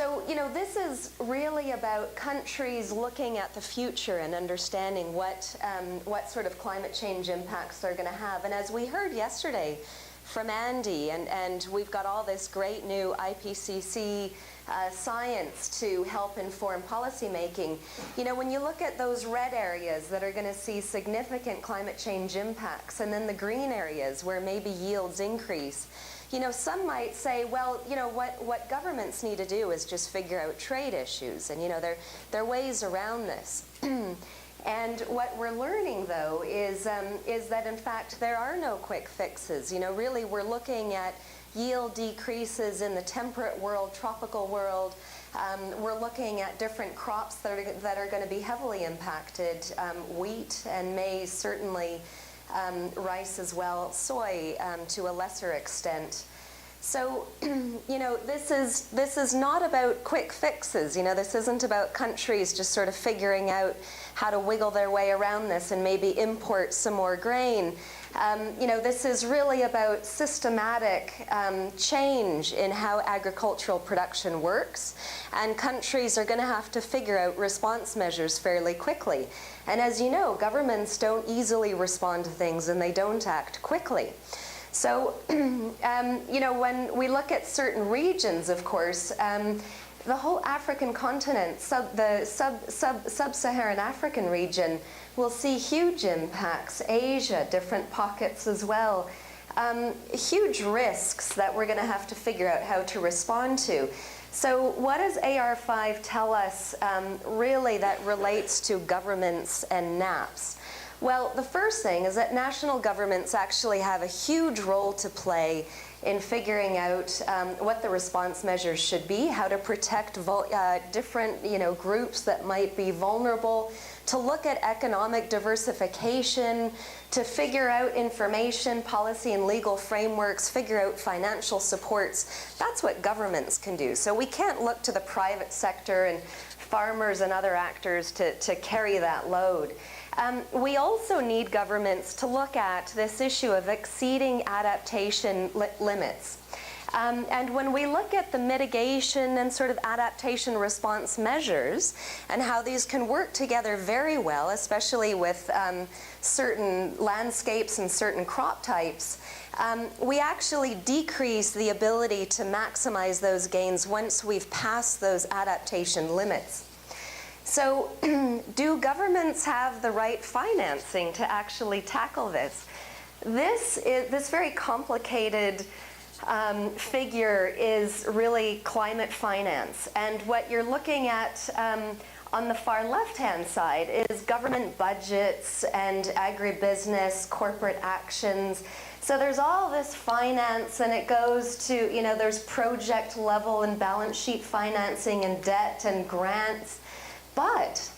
So, this is really about countries looking at the future and understanding what sort of climate change impacts they're going to have. And as we heard yesterday from Andy, and we've got all this great new IPCC science to help inform policymaking. When you look at those red areas that are going to see significant climate change impacts, and then the green areas where maybe yields increase, some might say, well, what governments need to do is just figure out trade issues, and there are ways around this. And what we're learning, though, is that in fact there are no quick fixes. Really we're looking at yield decreases in the temperate world, tropical world. We're looking at different crops that are going to be heavily impacted, wheat and maize certainly, rice as well, soy to a lesser extent. So, this is not about quick fixes. This isn't about countries just sort of figuring out how to wiggle their way around this and maybe import some more grain. This is really about systematic change in how agricultural production works, and countries are going to have to figure out response measures fairly quickly. And as you know, governments don't easily respond to things, and they don't act quickly. So, when we look at certain regions, of course, the whole African continent, the sub-Saharan African region, will see huge impacts. Asia, different pockets as well. Huge risks that we're going to have to figure out how to respond to. So what does AR5 tell us really that relates to governments and NAPs? Well, the first thing is that national governments actually have a huge role to play in figuring out what the response measures should be, how to protect different groups that might be vulnerable, to look at economic diversification, to figure out information, policy and legal frameworks, figure out financial supports. That's what governments can do. So we can't look to the private sector and farmers and other actors to carry that load. We also need governments to look at this issue of exceeding adaptation limits. And when we look at the mitigation and sort of adaptation response measures and how these can work together very well, especially with certain landscapes and certain crop types, we actually decrease the ability to maximize those gains once we've passed those adaptation limits. So do governments have the right financing to actually tackle this? This very complicated figure is really climate finance. And what you're looking at on the far left-hand side is government budgets and agribusiness, corporate actions. So there's all this finance, and it goes to, there's project level and balance sheet financing and debt and grants. But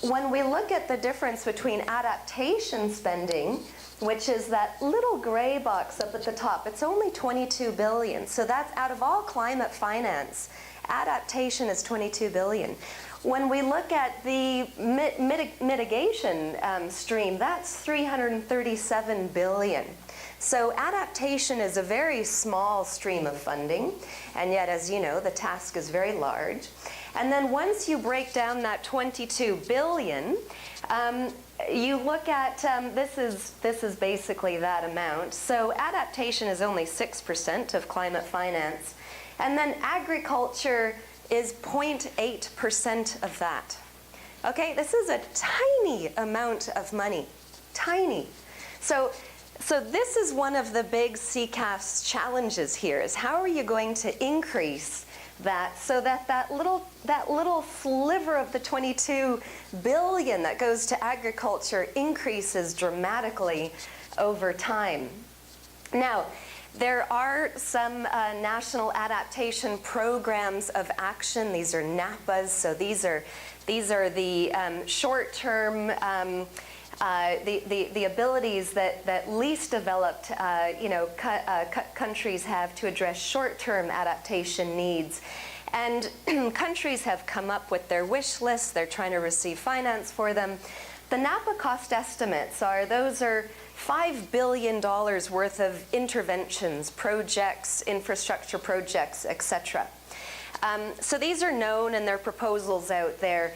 when we look at the difference between adaptation spending, which is that little gray box up at the top, it's only 22 billion. So that's out of all climate finance, adaptation is 22 billion. When we look at the mitigation stream, that's 337 billion. So adaptation is a very small stream of funding, and yet, as you know, the task is very large. And then once you break down that 22 billion, you look at, this is basically that amount. So adaptation is only 6% of climate finance, and then agriculture is 0.8% of that. Okay, this is a tiny amount of money, tiny. So this is one of the big CCAFS challenges here, is how are you going to increase that so that little sliver of the 22 billion that goes to agriculture increases dramatically over time. Now, there are some national adaptation programs of action. These are NAPAs, so these are the short-term the abilities that least developed countries have to address short-term adaptation needs. And countries have come up with their wish lists. They're trying to receive finance for them. The NAPA cost estimates those are $5 billion worth of interventions, projects, infrastructure projects, etc. So these are known and there are proposals out there.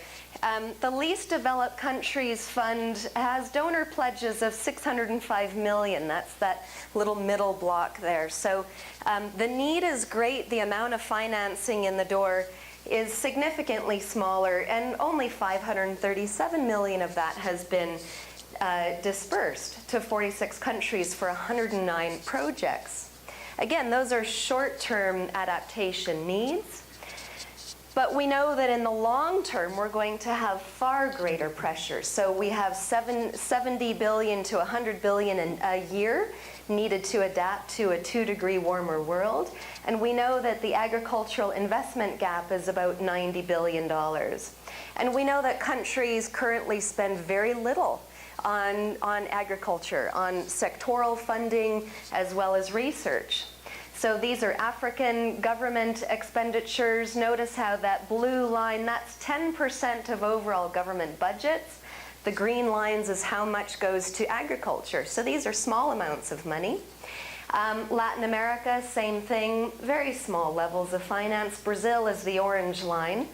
The Least Developed Countries Fund has donor pledges of $605 million. That's that little middle block there. So the need is great. The amount of financing in the door is significantly smaller, and only $537 million of that has been dispersed to 46 countries for 109 projects. Again, those are short-term adaptation needs. But we know that in the long term, we're going to have far greater pressure. So we have 70 billion to 100 billion a year needed to adapt to a 2-degree warmer world. And we know that the agricultural investment gap is about $90 billion. And we know that countries currently spend very little on agriculture, on sectoral funding, as well as research. So these are African government expenditures. Notice how that blue line, that's 10% of overall government budgets. The green lines is how much goes to agriculture. So these are small amounts of money. Latin America, same thing, very small levels of finance. Brazil is the orange line.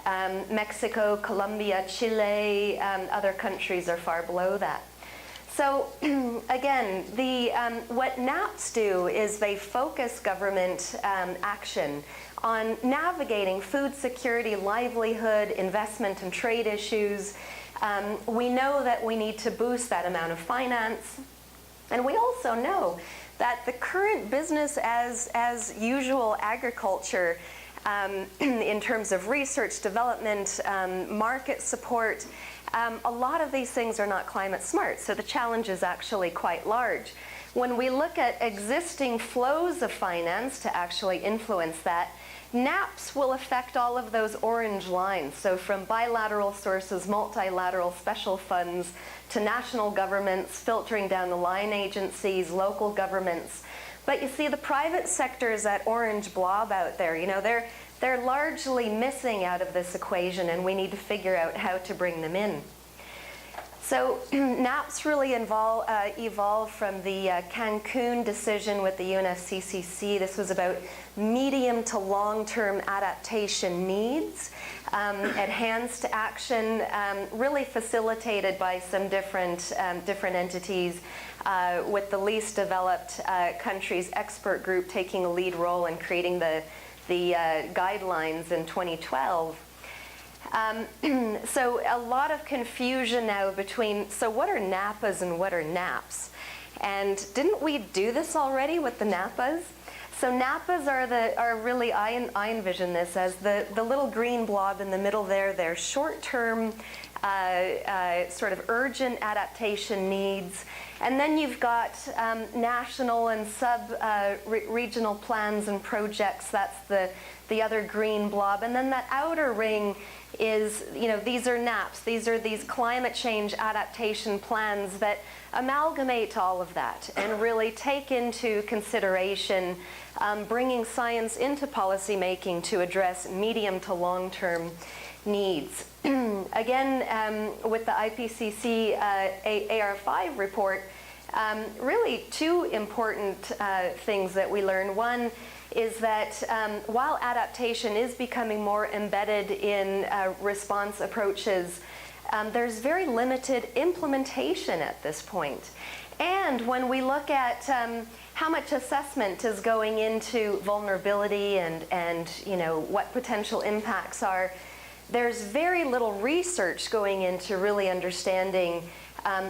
Mexico, Colombia, Chile, other countries are far below that. So again, what NAPs do is they focus government action on navigating food security, livelihood, investment and trade issues. We know that we need to boost that amount of finance. And we also know that the current business as usual agriculture in terms of research, development, market support, a lot of these things are not climate smart, so the challenge is actually quite large. When we look at existing flows of finance to actually influence that, NAPs will affect all of those orange lines. So from bilateral sources, multilateral special funds, to national governments, filtering down the line agencies, local governments. But you see the private sector is that orange blob out there. You know, they're largely missing out of this equation, and we need to figure out how to bring them in. So NAPs really evolved from the Cancun decision with the UNFCCC. This was about medium to long-term adaptation needs, enhanced action, really facilitated by some different entities, with the least developed countries expert group taking a lead role in creating the guidelines in 2012. So a lot of confusion now between, so what are NAPAs and what are NAPs? And didn't we do this already with the NAPAs? So NAPAs are really, I envision this as the little green blob in the middle there. They're short-term, sort of urgent adaptation needs. And then you've got national and sub-regional plans and projects. That's the other green blob. And then that outer ring is, you know, these are NAPs. These are these climate change adaptation plans that amalgamate all of that and really take into consideration bringing science into policy making to address medium to long-term needs. Again, with the IPCC AR5 report, really two important things that we learned. One is that while adaptation is becoming more embedded in response approaches, there's very limited implementation at this point. And when we look at how much assessment is going into vulnerability and you know, what potential impacts are, there's very little research going into really understanding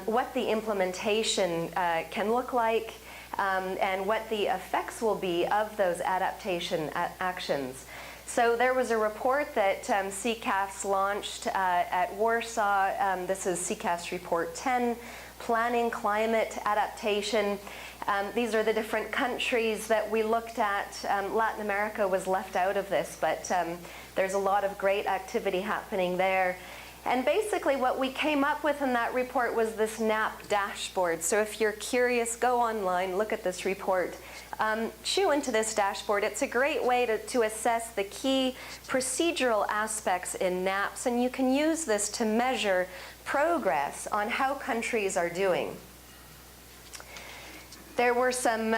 what the implementation can look like and what the effects will be of those adaptation actions. So there was a report that CCAFS launched at Warsaw. This is CCAFS Report 10, Planning Climate Adaptation. These are the different countries that we looked at. Latin America was left out of this, but there's a lot of great activity happening there. And basically what we came up with in that report was this NAP dashboard. So if you're curious, go online, look at this report. Chew into this dashboard. It's a great way to assess the key procedural aspects in NAPs, and you can use this to measure progress on how countries are doing. There were some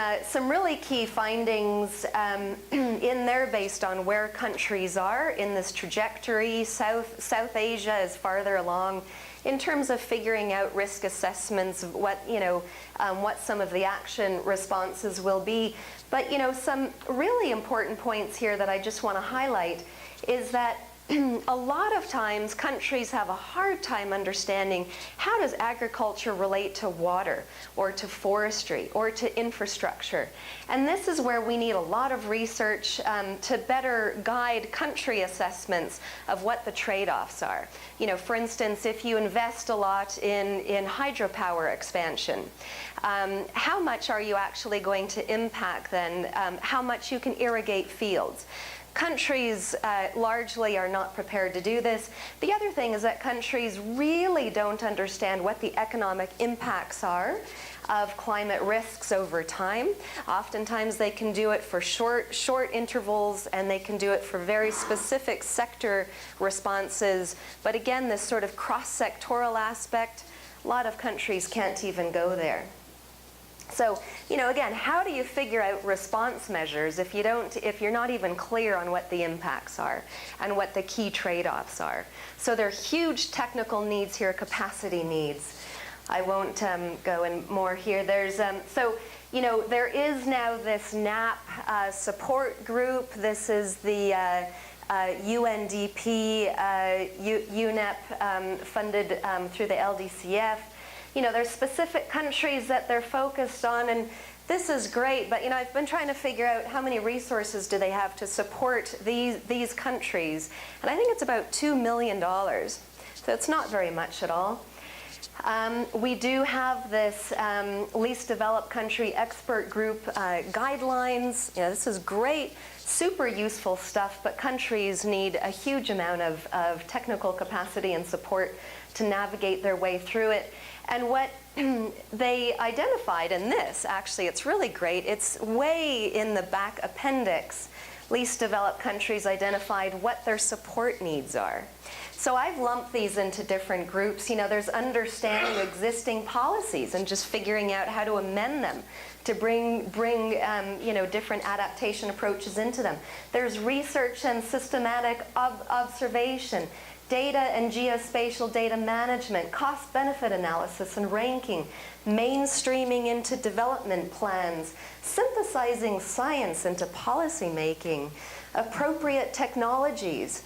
really key findings in there based on where countries are in this trajectory. South Asia is farther along in terms of figuring out risk assessments, what some of the action responses will be. But some really important points here that I just want to highlight is that a lot of times countries have a hard time understanding how does agriculture relate to water or to forestry or to infrastructure. And this is where we need a lot of research to better guide country assessments of what the trade-offs are. For instance, if you invest a lot in hydropower expansion, how much are you actually going to impact then how much you can irrigate fields? Countries largely are not prepared to do this. The other thing is that countries really don't understand what the economic impacts are of climate risks over time. Oftentimes they can do it for short intervals, and they can do it for very specific sector responses. But again, this sort of cross-sectoral aspect, a lot of countries can't even go there. So, again, how do you figure out response measures if you're not even clear on what the impacts are and what the key trade-offs are? So there are huge technical needs here, capacity needs. I won't go in more here. There's there is now this NAP support group. This is the UNDP, UNEP funded through the LDCF. There's specific countries that they're focused on, and this is great, but I've been trying to figure out how many resources do they have to support these countries, and I think it's about $2 million. So it's not very much at all. We do have this least developed country expert group guidelines. This is great, super useful stuff, but countries need a huge amount of technical capacity and support to navigate their way through it. And what they identified in this, actually, it's really great. It's way in the back appendix. Least developed countries identified what their support needs are. So I've lumped these into different groups. There's understanding existing policies and just figuring out how to amend them to bring different adaptation approaches into them. There's research and systematic observation, data and geospatial data management, cost-benefit analysis and ranking, mainstreaming into development plans, synthesizing science into policy making, appropriate technologies,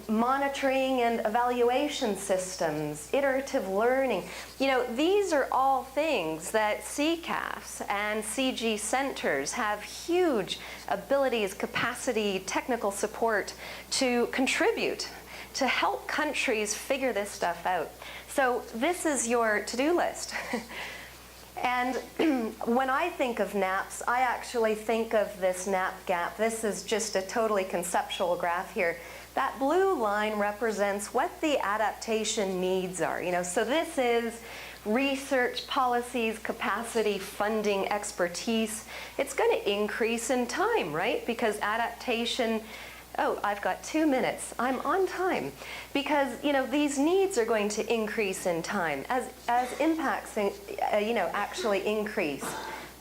monitoring and evaluation systems, iterative learning. These are all things that CCAFS and CG centers have huge abilities, capacity, technical support to contribute to help countries figure this stuff out. So this is your to-do list. And when I think of NAPs, I actually think of this NAP gap. This is just a totally conceptual graph here. That blue line represents what the adaptation needs are. So this is research, policies, capacity, funding, expertise. It's going to increase in time, right? Because adaptation, I've got 2 minutes. I'm on time. Because, these needs are going to increase in time as impacts, actually increase.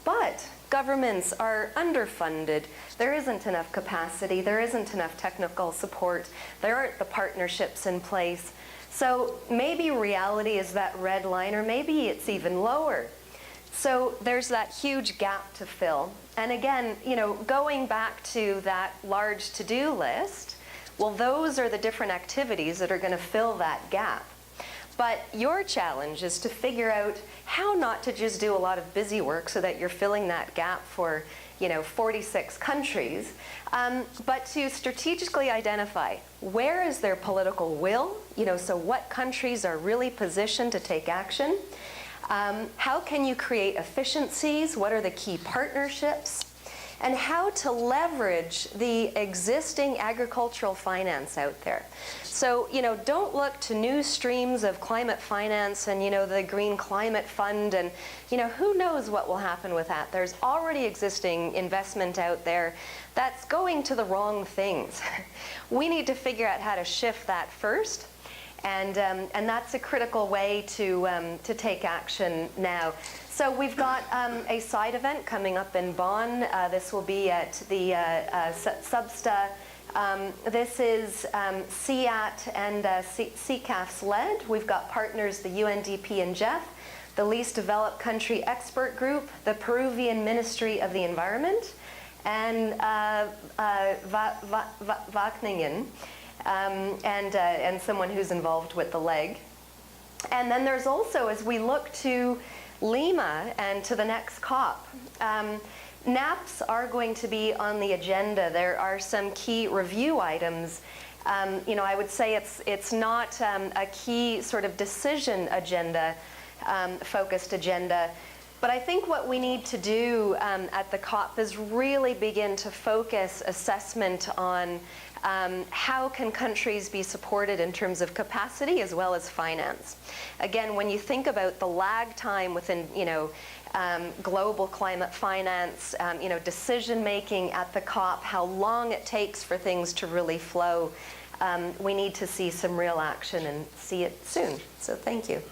But governments are underfunded. There isn't enough capacity. There isn't enough technical support. There aren't the partnerships in place. So maybe reality is that red line, or maybe it's even lower. So there's that huge gap to fill. And again, going back to that large to-do list, well, those are the different activities that are going to fill that gap. But your challenge is to figure out how not to just do a lot of busy work so that you're filling that gap for 46 countries, but to strategically identify where is their political will, so what countries are really positioned to take action. How can you create efficiencies? What are the key partnerships? And how to leverage the existing agricultural finance out there. So, don't look to new streams of climate finance and, the Green Climate Fund and, who knows what will happen with that. There's already existing investment out there that's going to the wrong things. We need to figure out how to shift that first. And that's a critical way to take action now. So we've got a side event coming up in Bonn. This will be at the SubSta. This is CIAT and CCAFS led. We've got partners, the UNDP and Jeff, the Least Developed Country Expert Group, the Peruvian Ministry of the Environment, and Wageningen, and someone who's involved with the leg. And then there's also, as we look to Lima and to the next COP, NAPs are going to be on the agenda. There are some key review items. You know, I would say it's not a key sort of decision agenda, focused agenda. But I think what we need to do at the COP is really begin to focus assessment on how can countries be supported in terms of capacity as well as finance. Again, when you think about the lag time within, you know, global climate finance, you know, decision making at the COP, how long it takes for things to really flow, we need to see some real action and see it soon. So thank you.